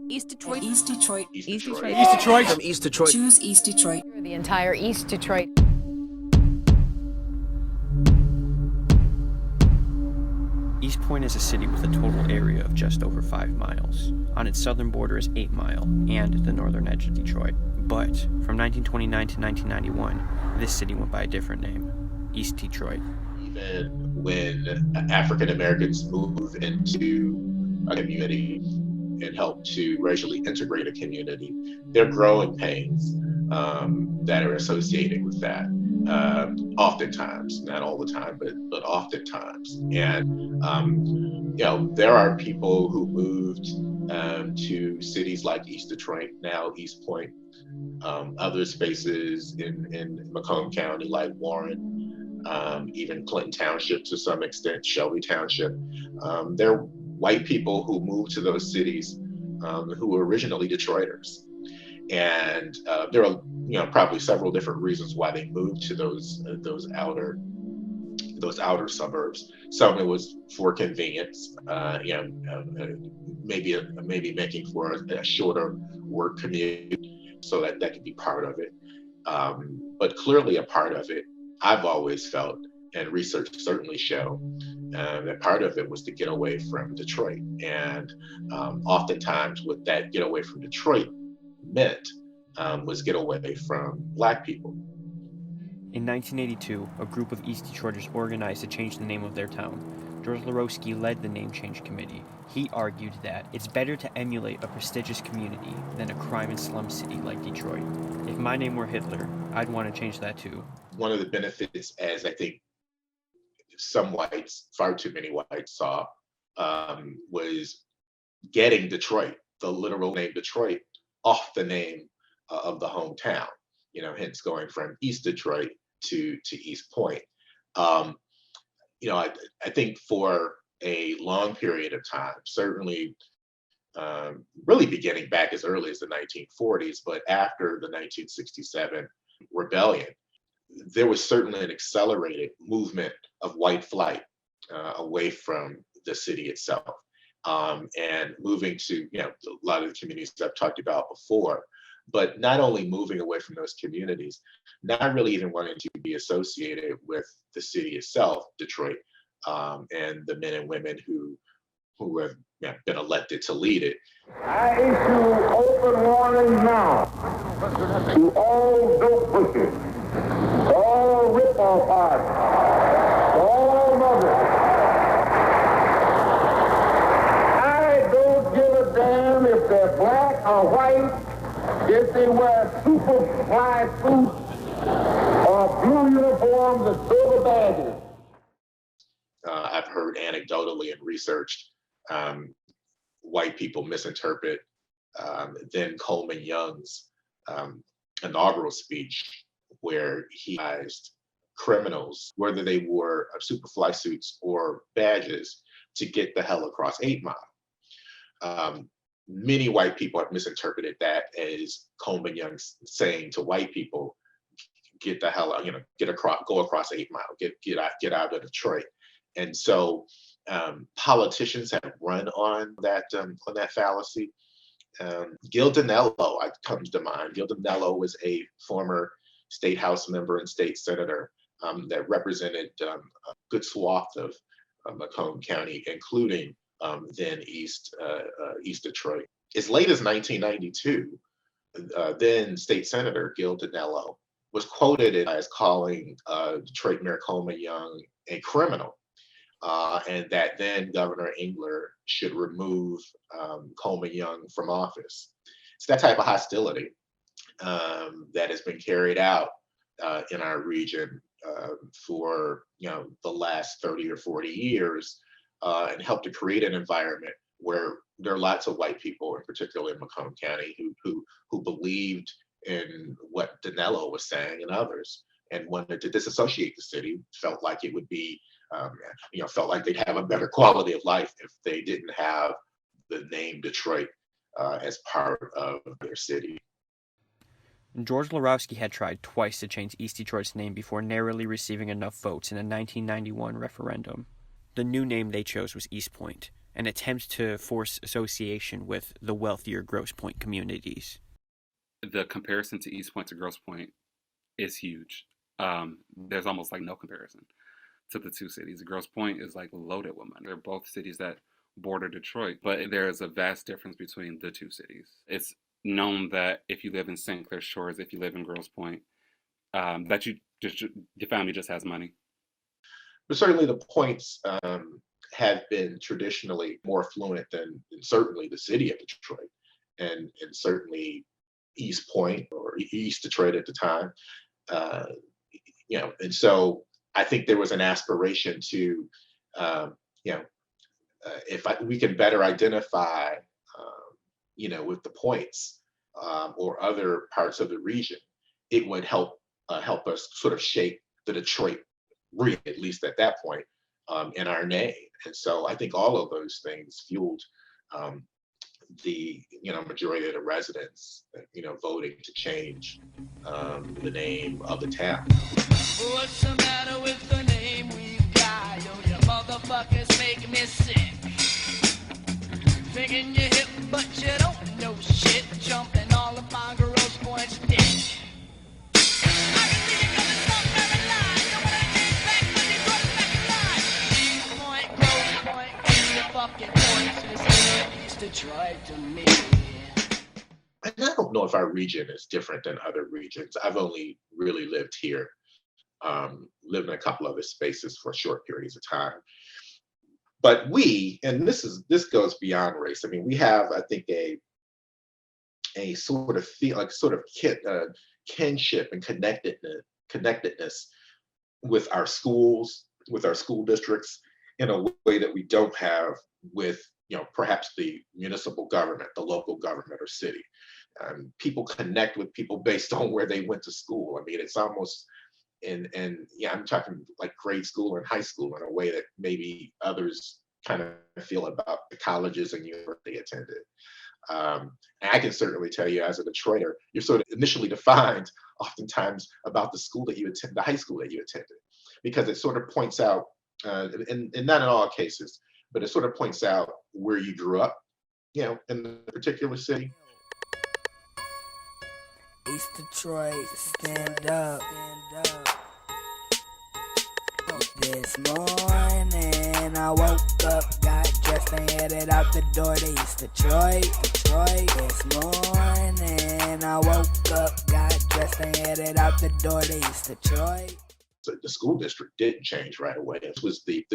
East Detroit. East Detroit. East Detroit. East Detroit. From East Detroit. Choose East Detroit. The entire East Detroit. Eastpointe is a city with a total area of just over 5 miles. On its southern border is 8 Mile and the northern edge of Detroit. But from 1929 to 1991, this city went by a different name, East Detroit. Even when African Americans move into a community and help to racially integrate a community, there are growing pains that are associated with that. Oftentimes, not all the time, but oftentimes. And there are people who moved to cities like East Detroit, now Eastpointe, other spaces in Macomb County like Warren, even Clinton Township to some extent, Shelby Township. There are white people who moved to those cities who were originally Detroiters. And there are probably several different reasons why they moved to those outer suburbs. Some it was for convenience, maybe making for a shorter work commute, so that could be part of it. But clearly a part of it, I've always felt, and research certainly show, that part of it was to get away from Detroit. And oftentimes what that get away from Detroit meant was get away from Black people. In 1982, a group of East Detroiters organized to change the name of their town. George Larowski led the name change committee. He argued that it's better to emulate a prestigious community than a crime and slum city like Detroit. If my name were Hitler, I'd want to change that too. One of the benefits, as I think some whites, far too many whites saw, was getting Detroit, the literal name Detroit, off the name of the hometown, hence going from East Detroit to Eastpointe. I think for a long period of time, certainly really beginning back as early as the 1940s, but after the 1967 rebellion, there was certainly an accelerated movement of white flight away from the city itself. And moving to, a lot of the communities I've talked about before, but not only moving away from those communities, not really even wanting to be associated with the city itself, Detroit, and the men and women who have been elected to lead it. I issue open warning now to all dope pushers, all rip-off artists, all mothers. I don't give a damn if they're black or white, if they wear super fly suits or blue uniforms and silver badges. I've heard anecdotally and researched white people misinterpret then Coleman Young's inaugural speech, where he advised criminals, whether they wore superfly suits or badges, to get the hell across 8 Mile. Many white people have misinterpreted that as Coleman Young saying to white people, get the hell out, go across 8 Mile, get out of Detroit. And so politicians have run on that fallacy. Gil Danello comes to mind. Gil Danello was a former state house member and state senator that represented a good swath of Macomb County, including then East Detroit. As late as 1992, then state senator Gil Danello was quoted as calling Detroit Mayor Coleman Young a criminal. And that then Governor Engler should remove Coleman Young from office. It's that type of hostility that has been carried out in our region for the last 30 or 40 years, and helped to create an environment where there are lots of white people, in particular in Macomb County, who believed in what Danello was saying and others, and wanted to disassociate the city, felt like it would be felt like they'd have a better quality of life if they didn't have the name Detroit as part of their city. George Larowski had tried twice to change East Detroit's name before narrowly receiving enough votes in a 1991 referendum. The new name they chose was Eastpointe, and attempts to force association with the wealthier Grosse Pointe communities. The comparison to Eastpointe to Grosse Pointe is huge. There's almost like no comparison to the two cities. Grosse Pointe is like loaded with money. They're both cities that border Detroit, but there is a vast difference between the two cities. It's known that if you live in St. Clair Shores, if you live in Grosse Pointe, that your family just has money. But certainly the Points have been traditionally more affluent than certainly the city of Detroit, and certainly Eastpointe or East Detroit at the time. And so I think there was an aspiration to, if we can better identify, with the Points or other parts of the region, it would help us sort of shape the Detroit read, at least at that point, in our name. And so I think all of those things fueled the majority of the residents, voting to change the name of the town. What's the matter with the name we've got? Yo, you motherfuckers make me sick. Thinking you're hip, but you don't know shit. Jumping all of my Grosse Pointe's dick. I can see you coming from very line. Don't wanna take back when you brought back alive. Eastpointe, Grosse Pointe, it's the fucking point. It's East Detroit to me. And I don't know if our region is different than other regions. I've only really lived here, lived in a couple other spaces for short periods of time. But and this goes beyond race. I mean, we have, I think, a sort of kinship and connectedness with our schools, with our school districts, in a way that we don't have with, perhaps the municipal government, the local government or city. People connect with people based on where they went to school. I mean, it's almost, I'm talking like grade school and high school in a way that maybe others kind of feel about the colleges and universities they attended. And I can certainly tell you, as a Detroiter, you're sort of initially defined oftentimes about the school that you attend, the high school that you attended, because it sort of points out, and not in all cases, but it sort of points out where you grew up, in the particular city. East Detroit, stand up. This morning I woke up, got dressed and headed out the door to East Detroit. This morning I woke up, got dressed and headed out the door to East Detroit. So the school district didn't change right away. This was the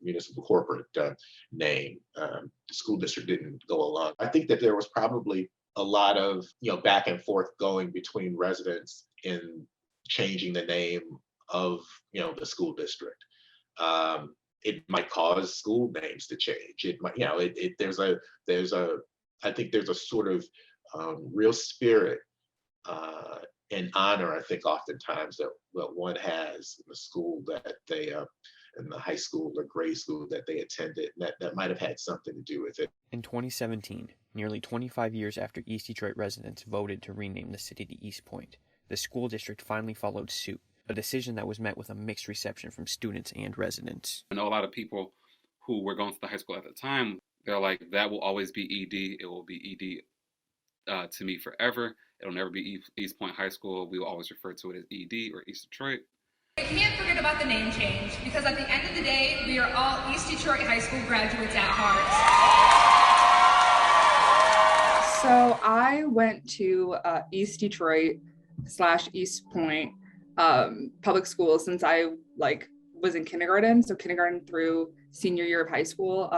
municipal corporate name. The school district didn't go along. I think that there was probably a lot of back and forth going between residents in changing the name of the school district. It might cause school names to change. It might, I think there's a sort of real spirit and honor, I think, oftentimes that one has in the school that they, in the high school or grade school that they attended, that might have had something to do with it. In 2017, nearly 25 years after East Detroit residents voted to rename the city to Eastpointe, the school district finally followed suit, a decision that was met with a mixed reception from students and residents. I know a lot of people who were going to the high school at the time, they're like, that will always be ED. It will be ED to me forever. It'll never be Eastpointe High School. We will always refer to it as ED or East Detroit. I can't forget about the name change, because at the end of the day, we are all East Detroit High School graduates at heart. So I went to East Detroit / Eastpointe public school since I was in kindergarten, so kindergarten through senior year of high school.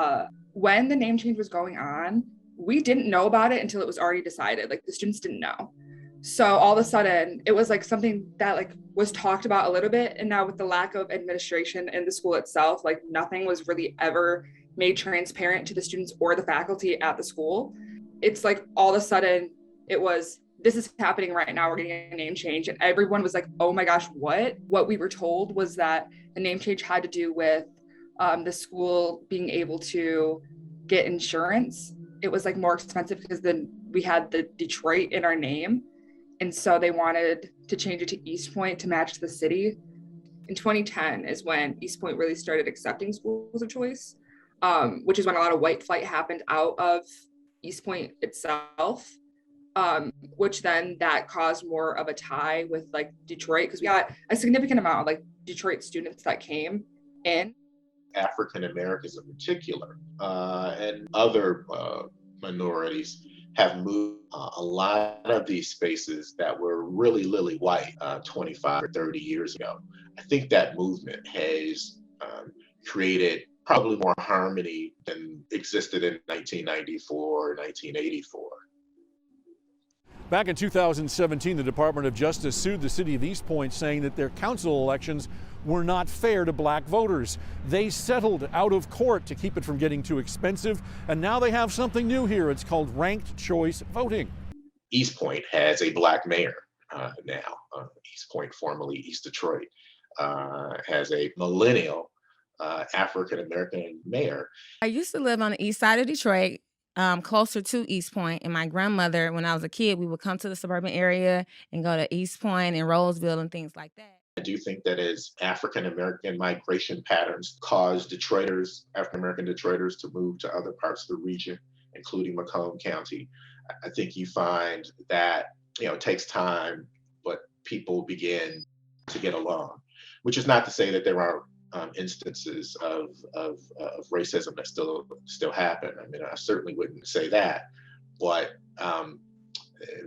When the name change was going on, we didn't know about it until it was already decided. The students didn't know. So all of a sudden, it was something that was talked about a little bit. And now with the lack of administration in the school itself, nothing was really ever made transparent to the students or the faculty at the school. It's all of a sudden it was, this is happening right now. We're getting a name change. And everyone was like, oh my gosh, what? What we were told was that the name change had to do with the school being able to get insurance. It was more expensive because then we had the Detroit in our name. And so they wanted to change it to Eastpointe to match the city. In 2010 is when Eastpointe really started accepting schools of choice, which is when a lot of white flight happened out of Eastpointe itself, which then that caused more of a tie with like Detroit, because we got a significant amount of like Detroit students that came in. African Americans in particular, and other minorities have moved a lot of these spaces that were really lily white 25 or 30 years ago. I think that movement has created probably more harmony than existed in 1994 or 1984. Back in 2017, the Department of Justice sued the city of Eastpointe, saying that their council elections were not fair to black voters. They settled out of court to keep it from getting too expensive, and now they have something new here. It's called ranked choice voting. Eastpointe has a black mayor now. Eastpointe, formerly East Detroit, has a millennial African-American mayor. I used to live on the east side of Detroit, closer to Eastpointe, and my grandmother, when I was a kid, we would come to the suburban area and go to Eastpointe and Roseville and things like that. I do think that as African-American migration patterns caused Detroiters, African-American Detroiters, to move to other parts of the region, including Macomb County, I think you find that, it takes time, but people begin to get along, which is not to say that there aren't instances of racism that still happen. I mean, I certainly wouldn't say that, but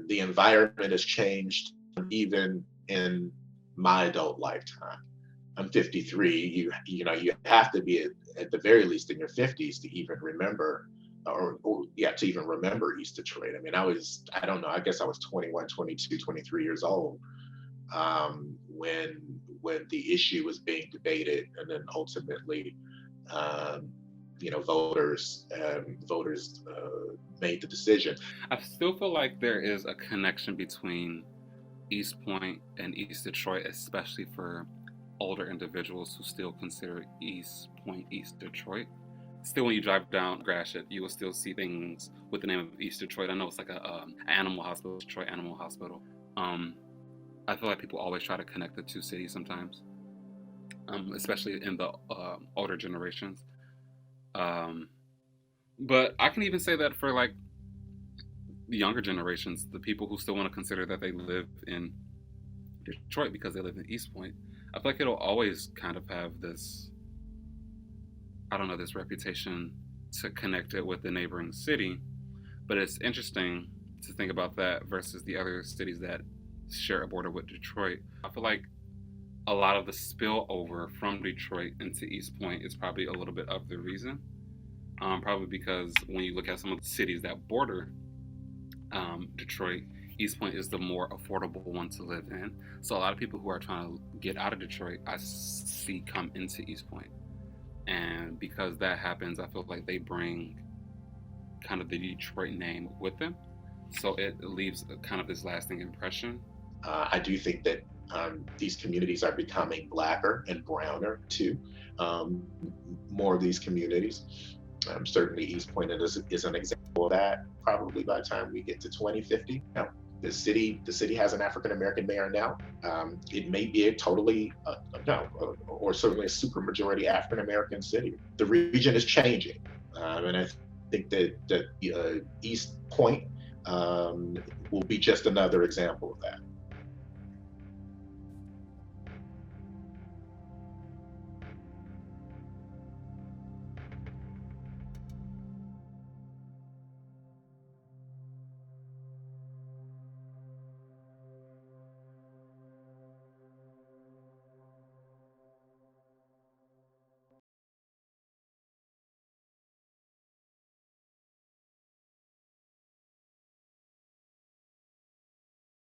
the environment has changed even in my adult lifetime. I'm 53. You have to be at the very least in your 50s to even remember, to even remember East Detroit. I mean, I don't know, I guess I was 21, 22, 23 years old when the issue was being debated, and then ultimately, voters made the decision. I still feel like there is a connection between Eastpointe and East Detroit, especially for older individuals who still consider Eastpointe East Detroit. Still, when you drive down Gratiot, you will still see things with the name of East Detroit. I know it's like a animal hospital, Detroit Animal Hospital. I feel like people always try to connect the two cities sometimes, especially in the older generations. But I can even say that for like the younger generations, the people who still want to consider that they live in Detroit because they live in Eastpointe, I feel like it'll always kind of have this, this reputation to connect it with the neighboring city. But it's interesting to think about that versus the other cities that share a border with Detroit. I feel like a lot of the spillover from Detroit into Eastpointe is probably a little bit of the reason. Probably because when you look at some of the cities that border Detroit, Eastpointe is the more affordable one to live in. So a lot of people who are trying to get out of Detroit, I see come into Eastpointe. And because that happens, I feel like they bring kind of the Detroit name with them. So it leaves kind of this lasting impression. I do think that these communities are becoming blacker and browner too. More of these communities. Certainly Eastpointe is an example of that. Probably by the time we get to 2050, the city has an African-American mayor now. It may be a totally, or certainly a super majority African-American city. The region is changing. And I think that Eastpointe will be just another example of that.